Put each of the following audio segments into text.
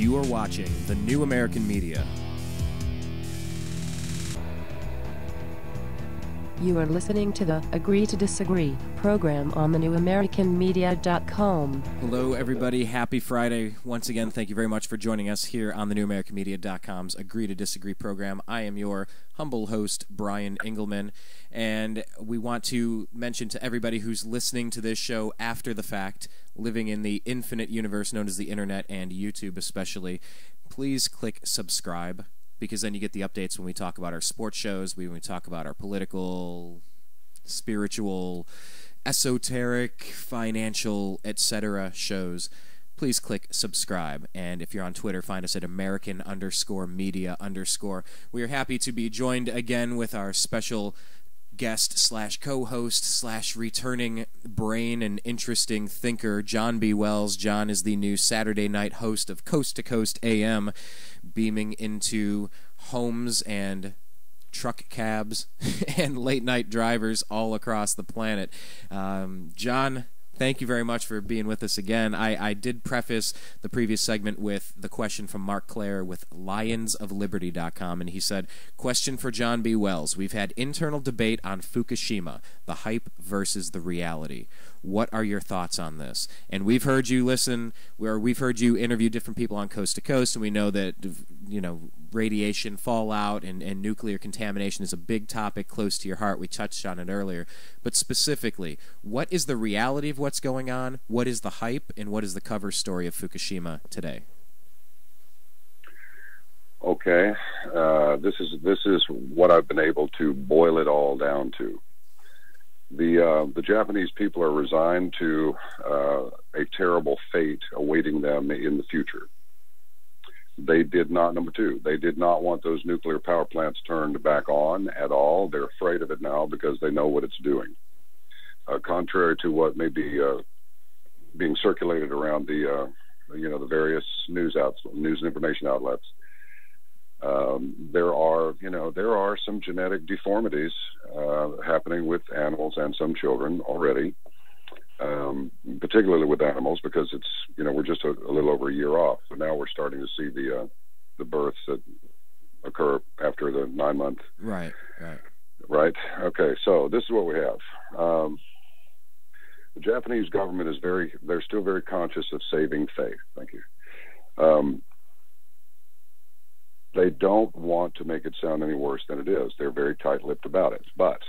You are watching the New American Media. You are listening to the Agree to Disagree program on thenewamericanmedia.com. Hello, everybody. Happy Friday. Once again, thank you very much for joining us here on the newamericanmedia.com's Agree to Disagree program. I am your humble host, Brian Engelman, and we want to mention to everybody who's listening to this show after the fact, living in the infinite universe known as the Internet and YouTube especially, please click subscribe, because then you get the updates when we talk about our sports shows, when we talk about our political, spiritual, esoteric, financial, etc. shows. Please click subscribe. And if you're on Twitter, find us at American_media_. We are happy to be joined again with our special guest / co-host / returning brain and interesting thinker, John B. Wells. John is the new Saturday night host of Coast to Coast AM, beaming into homes and truck cabs and late night drivers all across the planet. John, thank you very much for being with us again. I did preface the previous segment with the question from Mark Clare with lionsofliberty.com, and he said, question for John B. Wells. We've had internal debate on Fukushima, the hype versus the reality. What are your thoughts on this? And we've heard you we've heard you interview different people on Coast to Coast, and we know that, radiation fallout and nuclear contamination is a big topic close to your heart. We touched on it earlier. But specifically, what is the reality of what's going on? What is the hype? And what is the cover story of Fukushima today? Okay. This is what I've been able to boil it all down to. The Japanese people are resigned to a terrible fate awaiting them in the future. They did not, number two, they did not want those nuclear power plants turned back on at all. They're afraid of it now because they know what it's doing. Contrary to what may be being circulated around the various news and information outlets, there are some genetic deformities happening with animals and some children already, particularly with animals, because it's we're just a little over a year off. So now we're starting to see the births that occur after the 9-month. Right. Okay. So this is what we have. The Japanese government is they're still very conscious of saving faith. Thank you. They don't want to make it sound any worse than it is. They're very tight-lipped about it. But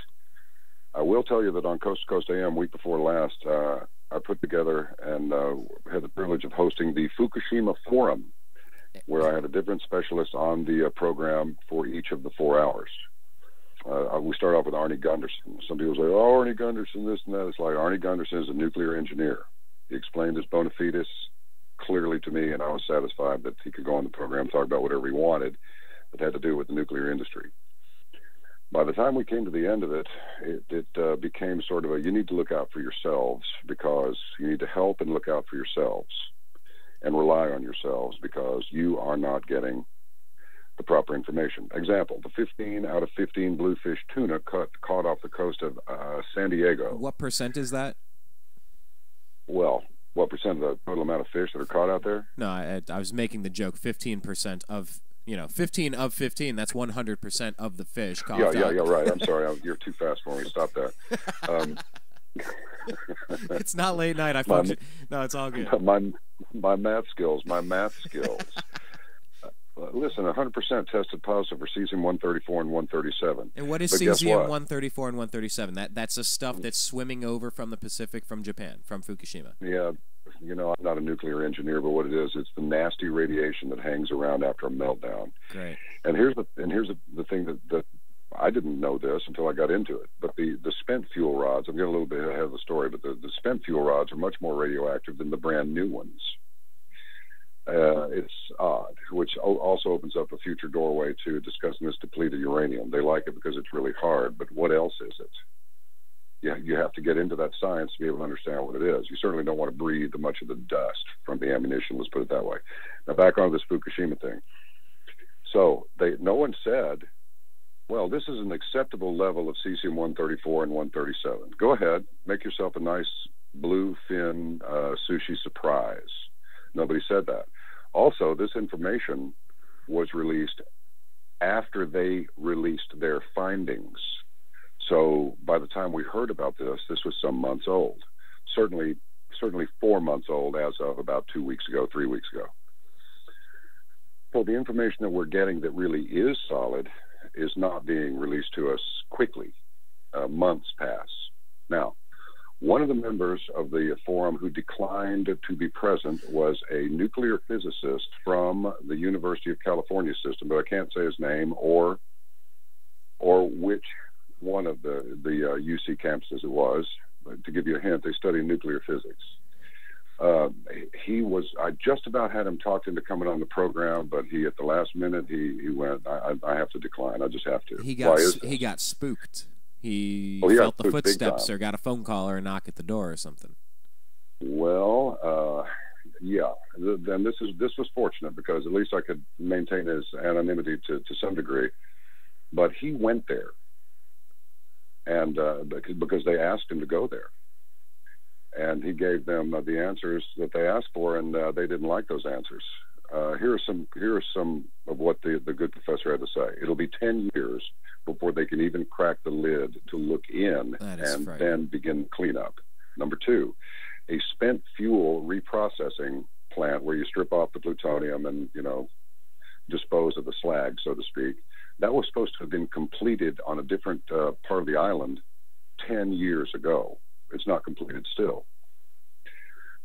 I will tell you that on Coast to Coast AM, week before last, I put together and had the privilege of hosting the Fukushima Forum, where I had a different specialist on the program for each of the 4 hours. We start off with Arnie Gunderson. Some people say, oh, Arnie Gunderson, this and that. It's like Arnie Gunderson is a nuclear engineer. He explained his bona fides clearly to me, and I was satisfied that he could go on the program, talk about whatever he wanted that had to do with the nuclear industry. By the time we came to the end of it, it became sort of you need to look out for yourselves, because you need to help and look out for yourselves and rely on yourselves, because you are not getting the proper information. Example, the 15 out of 15 bluefish tuna caught off the coast of San Diego. What percent is that? Well, what percent of the total amount of fish that are caught out there? No, I was making the joke. 15% of 15 of 15. That's 100% of the fish caught out. Yeah, right. I'm sorry, you're too fast for me. Stop that. It's not late night. No, it's all good. My math skills. Listen, 100% tested positive for cesium-134 and 137. And what is cesium-134 and 137? That's the stuff that's swimming over from the Pacific from Japan, from Fukushima. Yeah, I'm not a nuclear engineer, but what it is, it's the nasty radiation that hangs around after a meltdown. Great. And here's the thing that I didn't know this until I got into it. But the spent fuel rods, I'm getting a little bit ahead of the story, but the spent fuel rods are much more radioactive than the brand new ones. It's odd, which also opens up a future doorway to discussing this depleted uranium. They like it because it's really hard, but what else is it? You have to get into that science to be able to understand what it is. You certainly don't want to breathe much of the dust from the ammunition, let's put it that way. Now back on this Fukushima thing. So no one said, well, this is an acceptable level of cesium-134 and 137. Go ahead, make yourself a nice bluefin sushi surprise. Nobody said that. Also, this information was released after they released their findings. So by the time we heard about this, this was some months old. Certainly 4 months old as of about 2 weeks ago, 3 weeks ago. So the information that we're getting that really is solid is not being released to us quickly. Months pass. Now, one of the members of the forum who declined to be present was a nuclear physicist from the University of California system, but I can't say his name or which one of the UC campuses it was. To give you a hint, they study nuclear physics. I just about had him talked into coming on the program, but he, at the last minute, he went, I have to decline. I just have to. He got spooked. He felt the footsteps or got a phone call or a knock at the door or something. Well, yeah. Then this was fortunate because at least I could maintain his anonymity to some degree. But he went there, and because they asked him to go there. And he gave them the answers that they asked for, and they didn't like those answers. Here are some of what the good professor had to say. It'll be 10 years before they can even crack the lid to look in and then begin cleanup. Number 2, a spent fuel reprocessing plant where you strip off the plutonium and, dispose of the slag, so to speak. That was supposed to have been completed on a different part of the island 10 years ago. It's not completed still.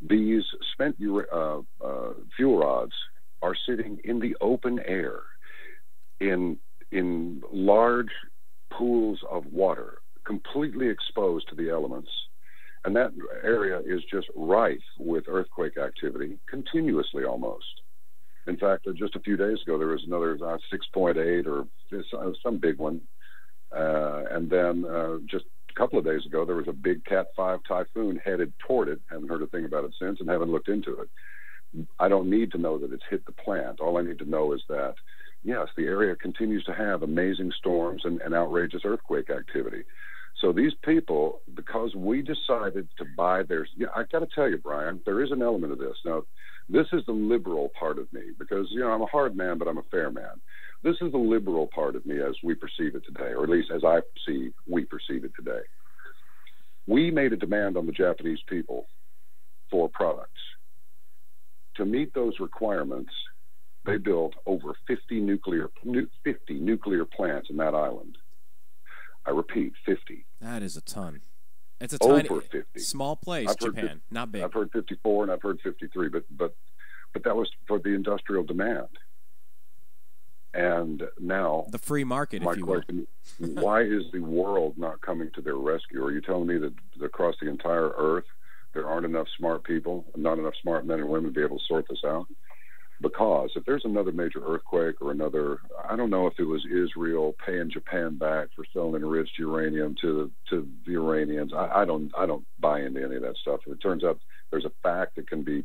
These spent fuel rods are sitting in the open air in large pools of water, completely exposed to the elements. And that area is just rife with earthquake activity, continuously almost. In fact, just a few days ago, there was another 6.8 or some big one. And then just a couple of days ago, there was a big Cat 5 typhoon headed toward it. Haven't heard a thing about it since and haven't looked into it. I don't need to know that it's hit the plant. All I need to know is that, yes, the area continues to have amazing storms and outrageous earthquake activity. So these people, because we decided to buy theirs, I got to tell you, Brian, there is an element of this. Now, this is the liberal part of me because, I'm a hard man, but I'm a fair man. This is the liberal part of me as we perceive it today, or at least as we perceive it today. We made a demand on the Japanese people for products. To meet those requirements, they built over 50 nuclear plants in that island. I repeat, 50. That is a ton. It's a over tiny, 50. Small place, Japan, not big. I've heard 54 and I've heard 53, but that was for the industrial demand. And now the free market, if you will. My question: why is the world not coming to their rescue? Are you telling me that across the entire Earth there aren't enough smart people, not enough smart men and women to be able to sort this out? Because if there's another major earthquake or another, I don't know if it was Israel paying Japan back for selling enriched uranium to the Iranians. I don't buy into any of that stuff. If it turns out there's a fact that can be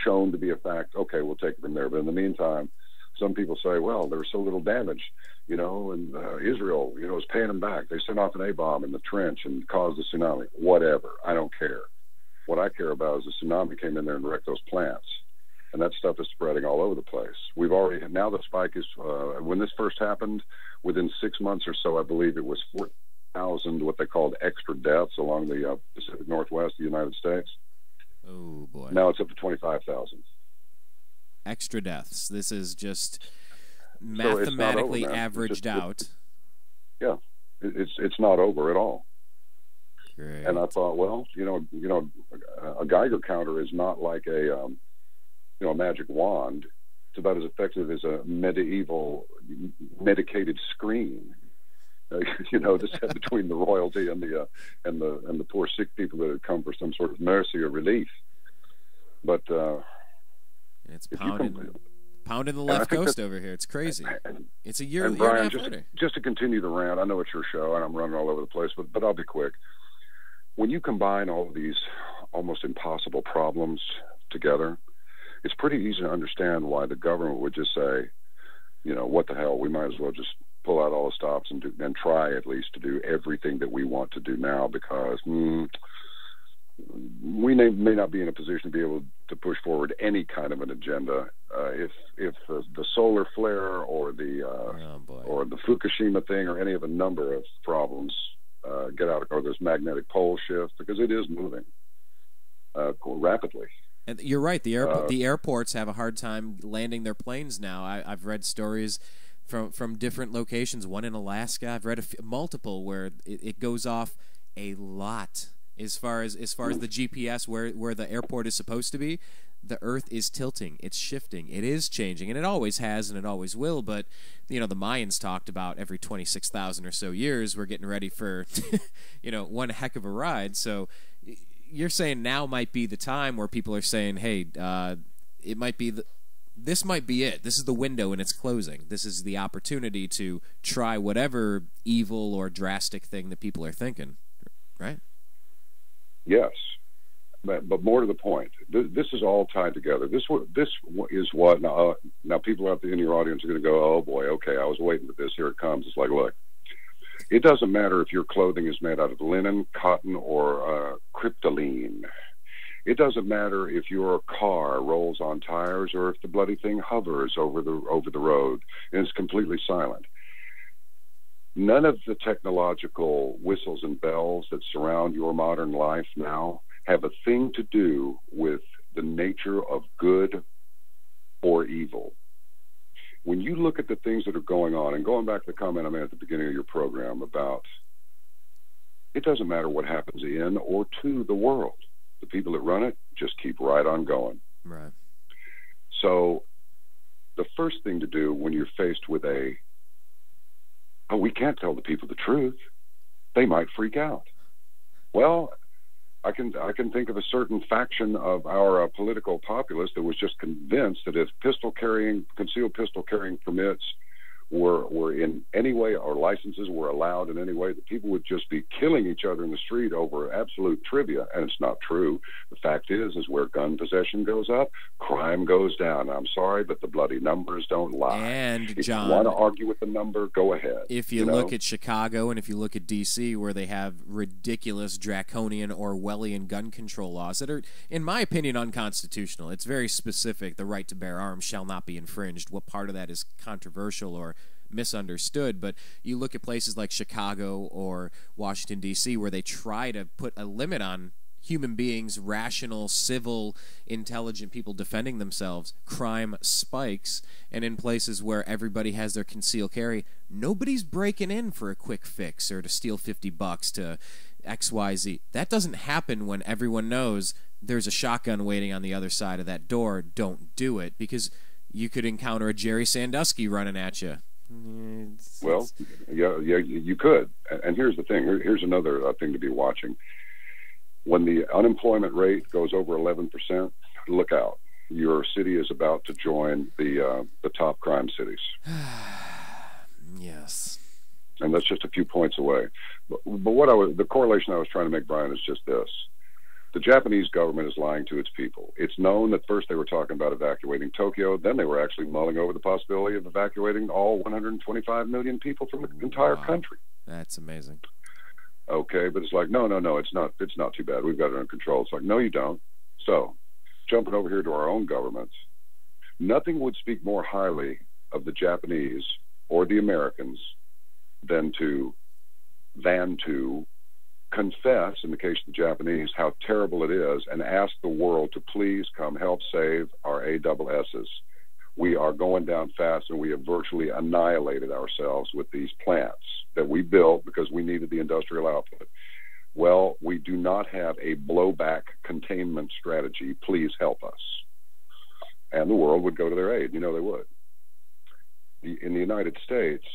shown to be a fact, okay, we'll take it from there. But in the meantime, some people say, well, there was so little damage, and Israel, is paying them back. They sent off an A-bomb in the trench and caused a tsunami. Whatever. I don't care. What I care about is the tsunami came in there and wrecked those plants. And that stuff is spreading all over the place. Now the spike is, when this first happened, within 6 months or so, I believe it was 4,000, what they called extra deaths along the Pacific Northwest of the United States. Oh, boy. Now it's up to 25,000. Extra deaths. This is just mathematically averaged out. Yeah, it's not over at all. Great. And I thought, well, a Geiger counter is not like a magic wand. It's about as effective as a medieval medicated screen. To set between the royalty and the poor sick people that had come for some sort of mercy or relief. But it's pounding the left coast over here. It's crazy. It's a year and Brian, a half later. Just to continue the rant, I know it's your show and I'm running all over the place, but I'll be quick. When you combine all of these almost impossible problems together, it's pretty easy to understand why the government would just say, what the hell, we might as well just pull out all the stops and try at least to do everything that we want to do now because, we may not be in a position to be able to push forward any kind of an agenda if the solar flare or the Fukushima thing or any of a number of problems get out, or this magnetic pole shift, because it is moving rapidly. And you're right. The airports have a hard time landing their planes now. I've read stories from different locations. One in Alaska. I've read multiple where it goes off a lot. As far as the GPS where the airport is supposed to be, the Earth is tilting. It's shifting. It is changing, and it always has, and it always will. But the Mayans talked about every 26,000 or so years we're getting ready for one heck of a ride. So you're saying now might be the time where people are saying, hey, it might be this might be it. This is the window, and it's closing. This is the opportunity to try whatever evil or drastic thing that people are thinking, right? Yes, but more to the point, this is all tied together. This is what now people out there in your audience are going to go, oh boy, okay, I was waiting for this. Here it comes. It's like, look, it doesn't matter if your clothing is made out of linen, cotton, or kryptonite. It doesn't matter if your car rolls on tires or if the bloody thing hovers over the road and it's completely silent. None of the technological whistles and bells that surround your modern life now have a thing to do with the nature of good or evil. When you look at the things that are going on, and going back to the comment I made at the beginning of your program about it doesn't matter what happens in or to the world. The people that run it just keep right on going. Right. So the first thing to do when you're faced with we can't tell the people the truth, they might freak out. Well, I can think of a certain faction of our political populace that was just convinced that if concealed pistol carrying permits were in any way, or licenses were allowed in any way, that people would just be killing each other in the street over absolute trivia, and it's not true. The fact is where gun possession goes up, crime goes down. I'm sorry, but the bloody numbers don't lie. And if John, you want to argue with the number, go ahead. If you look at Chicago and if you look at D.C., where they have ridiculous draconian Orwellian gun control laws that are, in my opinion, unconstitutional. It's very specific. The right to bear arms shall not be infringed. What part of that is controversial or misunderstood? But you look at places like Chicago or Washington, D.C., where they try to put a limit on human beings, rational, civil, intelligent people defending themselves, crime spikes. And in places where everybody has their concealed carry, nobody's breaking in for a quick fix or to steal $50 to XYZ. That doesn't happen when everyone knows there's a shotgun waiting on the other side of that door. Don't do it, because you could encounter a Jerry Sandusky running at you. Well, yeah, you could. And here's the thing. Here's another thing to be watching. When the unemployment rate goes over 11%, look out. Your city is about to join the top crime cities. Yes. And that's just a few points away. But the correlation I was trying to make, Brian, is just this. The Japanese government is lying to its people. It's known that first they were talking about evacuating Tokyo, then they were actually mulling over the possibility of evacuating all 125 million people from the entire country. That's amazing. Okay, but it's like, no, it's not too bad. We've got it under control. It's like, no, you don't. So, jumping over here to our own government, nothing would speak more highly of the Japanese or the Americans than to confess, in the case of the Japanese, how terrible it is, and ask the world to please come help save our ASSs. We are going down fast, and we have virtually annihilated ourselves with these plants that we built because we needed the industrial output. Well, we do not have a blowback containment strategy. Please help us. And the world would go to their aid. They would. In the United States,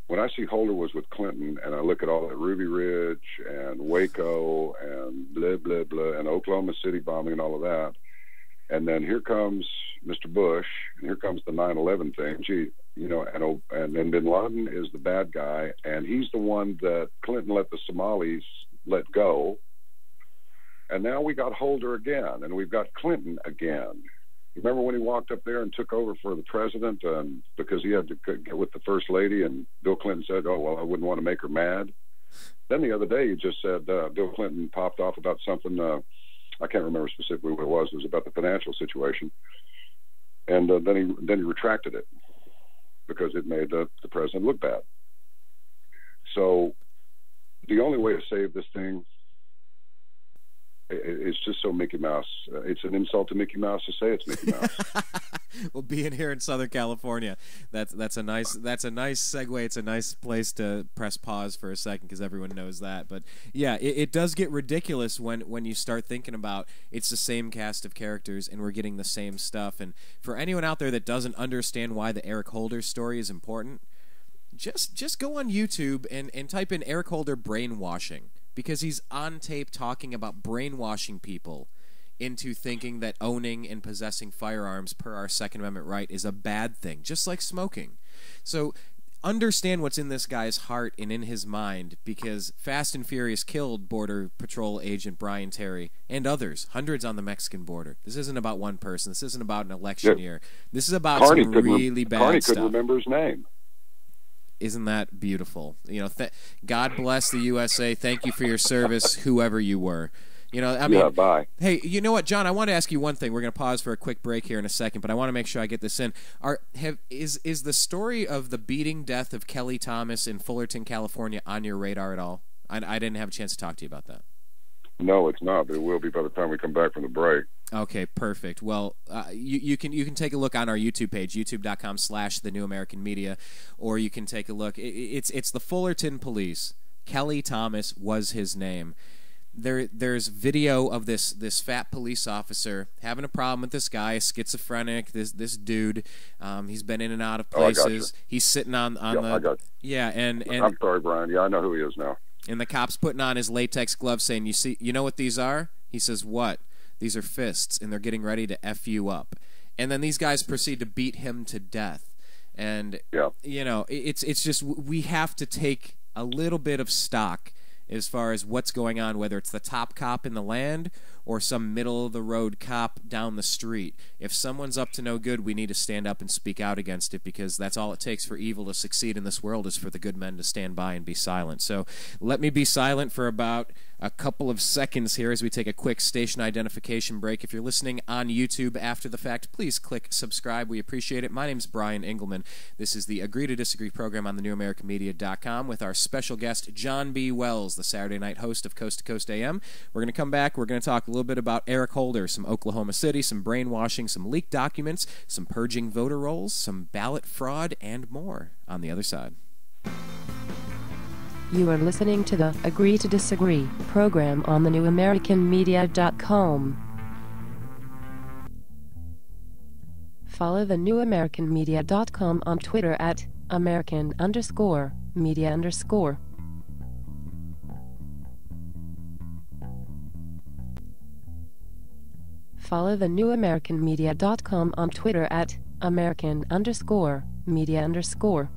when I see Holder was with Clinton, and I look at all that Ruby Ridge and Waco and blah, blah, blah, and Oklahoma City bombing and all of that, and then here comes Mr. Bush, and here comes the 9/11 thing. Gee, and then Bin Laden is the bad guy, and he's the one that Clinton let the Somalis let go. And now we got Holder again, and we've got Clinton again. Remember when he walked up there and took over for the president because he had to get with the first lady, and Bill Clinton said, oh, well, I wouldn't want to make her mad. Then the other day, he just said Bill Clinton popped off about something. I can't remember specifically what it was. It was about the financial situation, and then he retracted it because it made the president look bad. So the only way to save this thing is just so Mickey Mouse. It's an insult to Mickey Mouse to say it's Mickey Mouse. Well, being here in Southern California, that's a nice segue. It's a nice place to press pause for a second because everyone knows that. But yeah, it does get ridiculous when you start thinking about it's the same cast of characters and we're getting the same stuff. And for anyone out there that doesn't understand why the Eric Holder story is important, just go on YouTube and type in Eric Holder brainwashing, because he's on tape talking about brainwashing people into thinking that owning and possessing firearms per our Second Amendment right is a bad thing, just like smoking. So understand what's in this guy's heart and in his mind, because Fast and Furious killed Border Patrol agent Brian Terry and others, hundreds on the Mexican border. This isn't about one person. This isn't about an election year. This is about some really bad Carney stuff. couldn't remember his name. Isn't that beautiful? You know, God bless the USA. Thank you for your service, whoever you were. You know, I mean, yeah, bye. Hey, you know what, John? I want to ask you one thing. We're going to pause for a quick break here in a second, but I want to make sure I get this in. Is the story of the beating death of Kelly Thomas in Fullerton, California, on your radar at all? I didn't have a chance to talk to you about that. No, it's not, but it will be by the time we come back from the break. Okay, perfect. Well, you can take a look on our YouTube page, youtube.com/thenewamericanmedia, or you can take a look. It's the Fullerton Police. Kelly Thomas was his name. There's video of this fat police officer having a problem with this guy, a schizophrenic, this dude. He's been in and out of places. He's sitting on the and I'm sorry, Brian. Yeah, I know who he is now. And the cop's putting on his latex gloves, saying, you know what these are? He says, what? These are fists, and they're getting ready to F you up. And then these guys proceed to beat him to death. And you know, it's just, we have to take a little bit of stock as far as what's going on, whether it's the top cop in the land or some middle-of-the-road cop down the street. If someone's up to no good, we need to stand up and speak out against it, because that's all it takes for evil to succeed in this world, is for the good men to stand by and be silent. So let me be silent for about a couple of seconds here as we take a quick station identification break. If you're listening on YouTube after the fact, please click subscribe. We appreciate it. My name's Brian Engelman. This is the Agree to Disagree program on thenewamericanmedia.com with our special guest, John B. Wells, the Saturday night host of Coast to Coast AM. We're going to come back. We're going to talk a little bit about Eric Holder, some Oklahoma City, some brainwashing, some leaked documents, some purging voter rolls, some ballot fraud, and more on the other side. You are listening to the Agree to Disagree program on thenewamericanmedia.com. Follow thenewamericanmedia.com on Twitter at American_media_. Follow thenewamericanmedia.com on Twitter at American_media_.